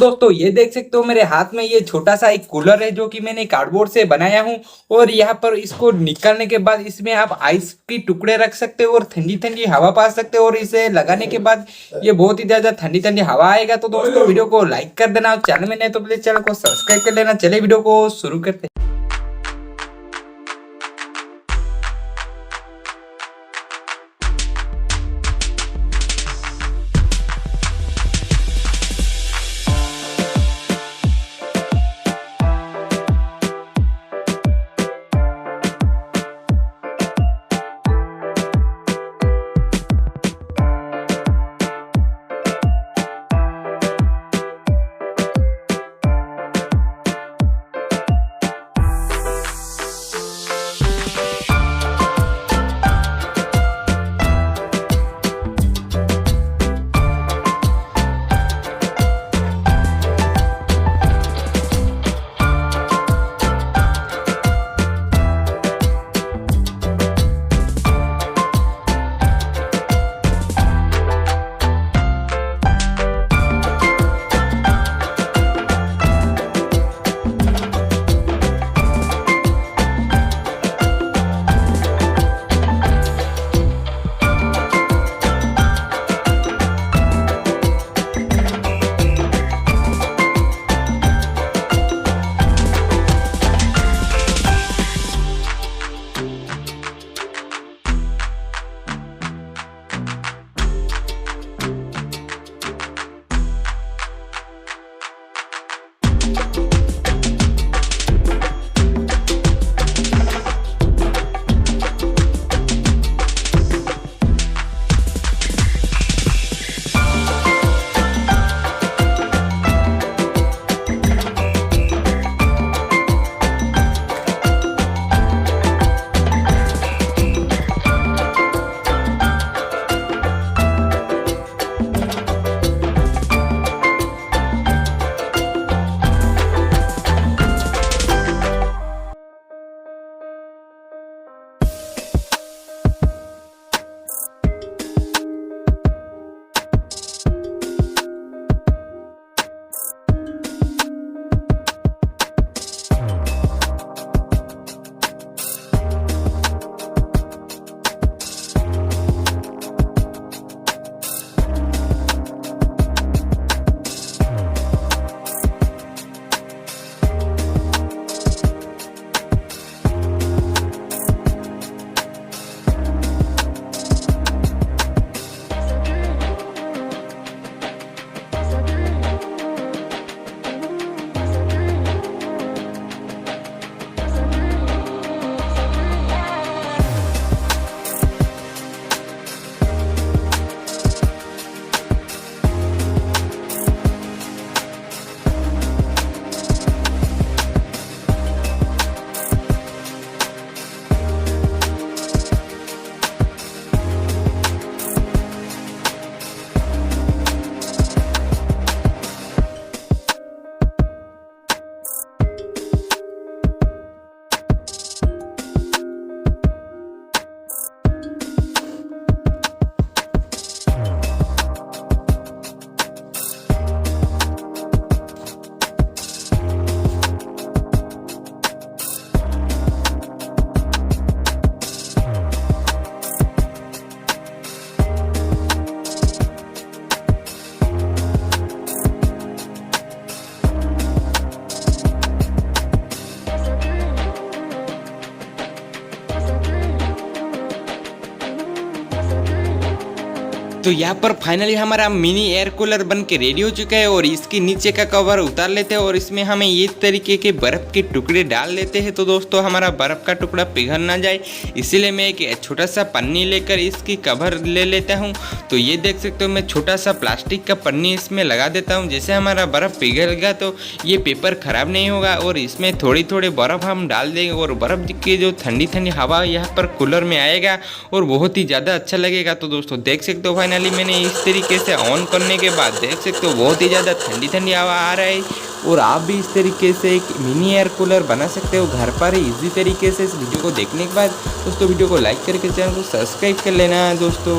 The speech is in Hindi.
दोस्तों ये देख सकते हो मेरे हाथ में ये छोटा सा एक कूलर है जो कि मैंने कार्डबोर्ड से बनाया हूँ। और यहाँ पर इसको निकालने के बाद इसमें आप आइस की टुकड़े रख सकते हो और ठंडी ठंडी हवा पा सकते हो। और इसे लगाने के बाद ये बहुत ही ज्यादा ठंडी ठंडी हवा आएगा। तो दोस्तों वीडियो को लाइक कर देना, चैनल में नहीं तो प्लीज चैनल को सब्सक्राइब कर लेना। चले वीडियो को शुरू करते हैं। तो यहाँ पर फाइनली हमारा मिनी एयर कूलर बन के रेडी हो चुका है। और इसके नीचे का कवर उतार लेते हैं और इसमें हमें ये तरीके के बर्फ़ के टुकड़े डाल लेते हैं। तो दोस्तों हमारा बर्फ़ का टुकड़ा पिघल ना जाए इसीलिए मैं एक छोटा सा पन्नी लेकर इसकी कवर ले लेता हूँ। तो ये देख सकते हो मैं छोटा सा प्लास्टिक का पन्नी इसमें लगा देता हूँ। जैसे हमारा बर्फ़ पिघल गया तो ये पेपर ख़राब नहीं होगा। और इसमें थोड़ी थोड़ी बर्फ़ हम डाल देंगे और बर्फ़ की जो ठंडी ठंडी हवा यहाँ पर कूलर में आएगा और बहुत ही ज़्यादा अच्छा लगेगा। तो दोस्तों देख सकते हो फाइनली मैंने इस तरीके से ऑन करने के बाद देख सकते हो बहुत ही ज़्यादा ठंडी ठंडी हवा आ रहा है। और आप भी इस तरीके से एक मिनी एयर कूलर बना सकते हो घर पर इजी तरीके से। इस वीडियो को देखने के बाद दोस्तों वीडियो को लाइक करके चैनल को सब्सक्राइब कर लेना दोस्तों।